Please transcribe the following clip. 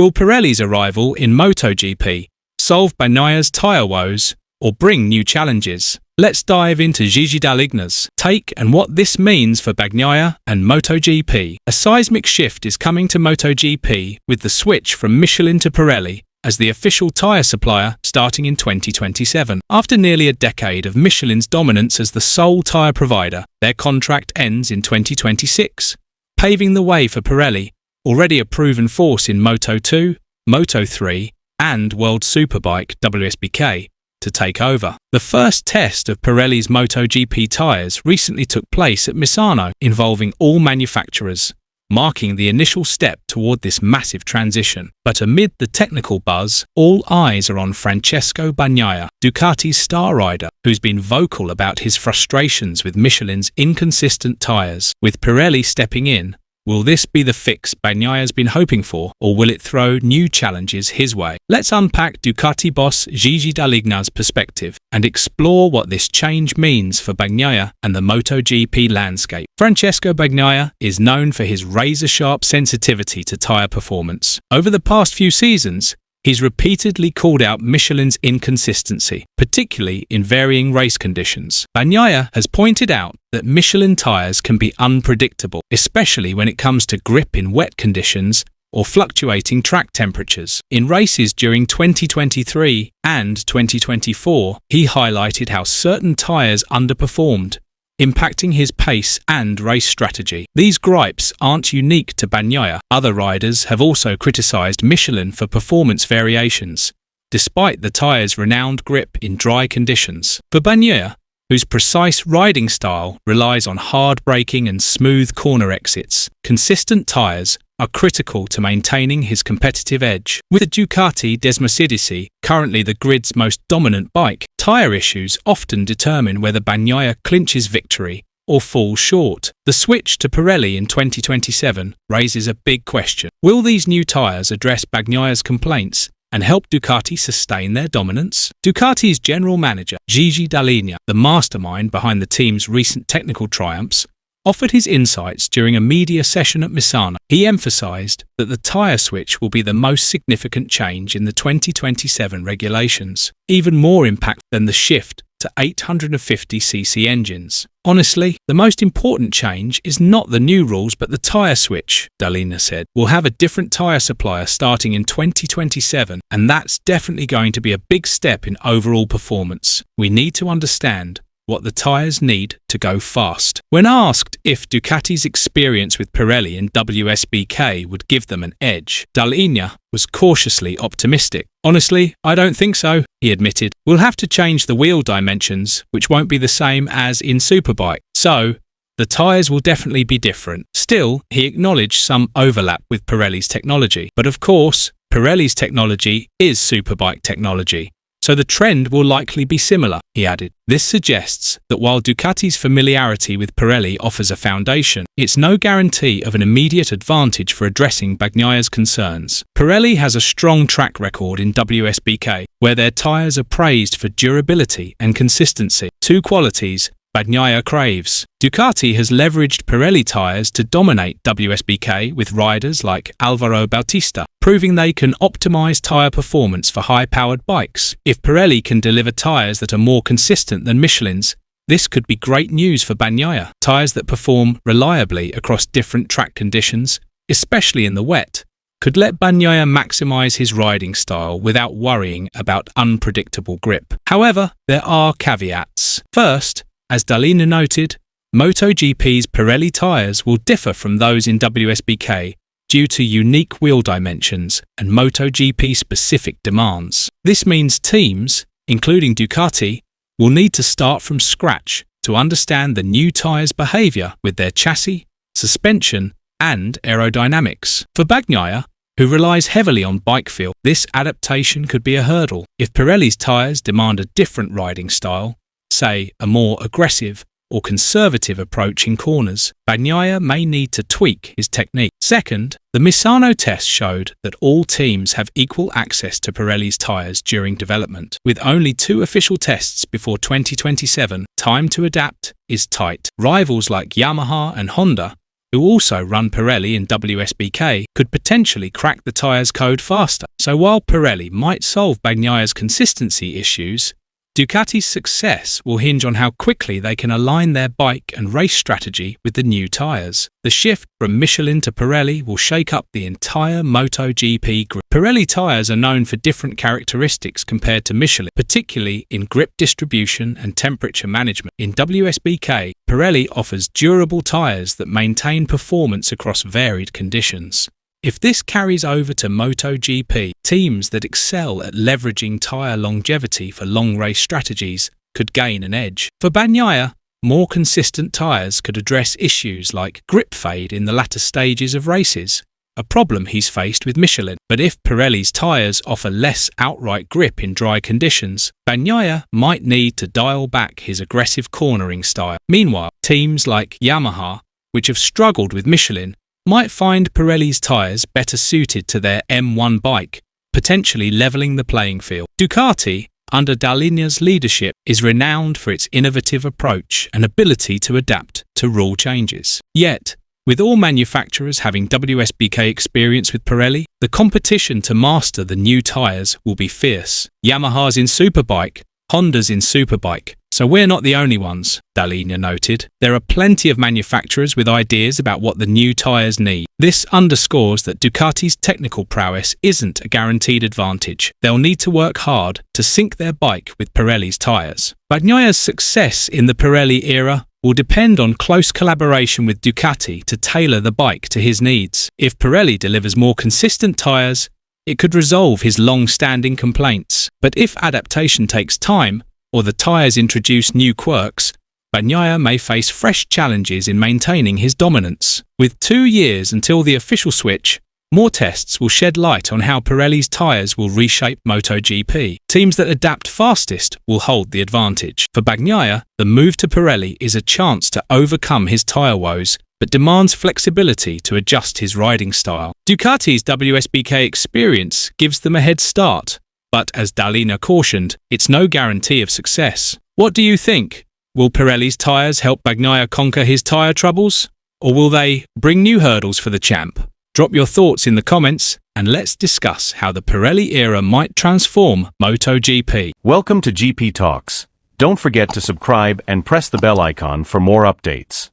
Will Pirelli's arrival in MotoGP solve Bagnaia's tyre woes or bring new challenges? Let's dive into Gigi Dall'Igna's take and what this means for Bagnaia and MotoGP. A seismic shift is coming to MotoGP with the switch from Michelin to Pirelli as the official tyre supplier starting in 2027. After nearly a decade of Michelin's dominance as the sole tyre provider, their contract ends in 2026, paving the way for Pirelli, already a proven force in Moto2, Moto3 and World Superbike WSBK, to take over. The first test of Pirelli's MotoGP tyres recently took place at Misano, involving all manufacturers, marking the initial step toward this massive transition. But amid the technical buzz, all eyes are on Francesco Bagnaia, Ducati's star rider, who's been vocal about his frustrations with Michelin's inconsistent tyres. With Pirelli stepping in, will this be the fix Bagnaia's been hoping for, or will it throw new challenges his way? Let's unpack Ducati boss Gigi Dall'Igna's perspective and explore what this change means for Bagnaia and the MotoGP landscape. Francesco Bagnaia is known for his razor-sharp sensitivity to tyre performance. Over the past few seasons, he's repeatedly called out Michelin's inconsistency, particularly in varying race conditions. Bagnaia has pointed out that Michelin tyres can be unpredictable, especially when it comes to grip in wet conditions or fluctuating track temperatures. In races during 2023 and 2024, he highlighted how certain tyres underperformed, impacting his pace and race strategy. These gripes aren't unique to Bagnaia. Other riders have also criticised Michelin for performance variations, despite the tyre's renowned grip in dry conditions. For Bagnaia, whose precise riding style relies on hard braking and smooth corner exits, consistent tyres are critical to maintaining his competitive edge. With the Ducati Desmosedici currently the grid's most dominant bike, tyre issues often determine whether Bagnaia clinches victory or falls short. The switch to Pirelli in 2027 raises a big question. Will these new tyres address Bagnaia's complaints and help Ducati sustain their dominance? Ducati's general manager, Gigi Dall'Igna, the mastermind behind the team's recent technical triumphs, offered his insights during a media session at Misano. He emphasised that the tyre switch will be the most significant change in the 2027 regulations, even more impact than the shift to 850cc engines. Honestly, the most important change is not the new rules but the tyre switch, Dall'Igna said. We'll have a different tyre supplier starting in 2027, and that's definitely going to be a big step in overall performance. We need to understand what the tyres need to go fast. When asked if Ducati's experience with Pirelli in WSBK would give them an edge, Dall'Igna was cautiously optimistic. Honestly, I don't think so, he admitted. We'll have to change the wheel dimensions, which won't be the same as in Superbike. So, the tyres will definitely be different. Still, he acknowledged some overlap with Pirelli's technology. But of course, Pirelli's technology is Superbike technology, so the trend will likely be similar, he added. This suggests that while Ducati's familiarity with Pirelli offers a foundation, it's no guarantee of an immediate advantage for addressing Bagnaia's concerns. Pirelli has a strong track record in WSBK, where their tyres are praised for durability and consistency, two qualities Bagnaia craves. Ducati has leveraged Pirelli tyres to dominate WSBK with riders like Alvaro Bautista, proving they can optimise tyre performance for high-powered bikes. If Pirelli can deliver tyres that are more consistent than Michelin's, this could be great news for Bagnaia. Tyres that perform reliably across different track conditions, especially in the wet, could let Bagnaia maximise his riding style without worrying about unpredictable grip. However, there are caveats. First, as Dall'Igna noted, MotoGP's Pirelli tyres will differ from those in WSBK due to unique wheel dimensions and MotoGP-specific demands. This means teams, including Ducati, will need to start from scratch to understand the new tyres' behaviour with their chassis, suspension and aerodynamics. For Bagnaia, who relies heavily on bike feel, this adaptation could be a hurdle. If Pirelli's tyres demand a different riding style, say a more aggressive or conservative approach in corners, Bagnaia may need to tweak his technique. Second, the Misano test showed that all teams have equal access to Pirelli's tyres during development. With only 2 official tests before 2027, time to adapt is tight. Rivals like Yamaha and Honda who also run Pirelli in WSBK, could potentially crack the tyres code faster. So while Pirelli might solve Bagnaia's consistency issues, Ducati's success will hinge on how quickly they can align their bike and race strategy with the new tyres. The shift from Michelin to Pirelli will shake up the entire MotoGP group. Pirelli tyres are known for different characteristics compared to Michelin, particularly in grip distribution and temperature management. In WSBK, Pirelli offers durable tyres that maintain performance across varied conditions. If this carries over to MotoGP, teams that excel at leveraging tyre longevity for long race strategies could gain an edge. For Bagnaia, more consistent tyres could address issues like grip fade in the latter stages of races, a problem he's faced with Michelin. But if Pirelli's tyres offer less outright grip in dry conditions, Bagnaia might need to dial back his aggressive cornering style. Meanwhile, teams like Yamaha, which have struggled with Michelin, might find Pirelli's tyres better suited to their M1 bike, potentially levelling the playing field. Ducati, under Dall'Igna's leadership, is renowned for its innovative approach and ability to adapt to rule changes. Yet, with all manufacturers having WSBK experience with Pirelli, the competition to master the new tyres will be fierce. Yamaha's in Superbike, Honda's in Superbike, so we're not the only ones, Dall'Igna noted. There are plenty of manufacturers with ideas about what the new tyres need. This underscores that Ducati's technical prowess isn't a guaranteed advantage. They'll need to work hard to sync their bike with Pirelli's tyres. Bagnaia's success in the Pirelli era will depend on close collaboration with Ducati to tailor the bike to his needs. If Pirelli delivers more consistent tyres, it could resolve his long-standing complaints. But if adaptation takes time, or the tyres introduce new quirks, Bagnaia may face fresh challenges in maintaining his dominance. With 2 years until the official switch, more tests will shed light on how Pirelli's tyres will reshape MotoGP. Teams that adapt fastest will hold the advantage. For Bagnaia, the move to Pirelli is a chance to overcome his tyre woes, but demands flexibility to adjust his riding style. Ducati's WSBK experience gives them a head start, but as Dall'Igna cautioned, it's no guarantee of success. What do you think? Will Pirelli's tyres help Bagnaia conquer his tyre troubles? Or will they bring new hurdles for the champ? Drop your thoughts in the comments and let's discuss how the Pirelli era might transform MotoGP. Welcome to GP Talks. Don't forget to subscribe and press the bell icon for more updates.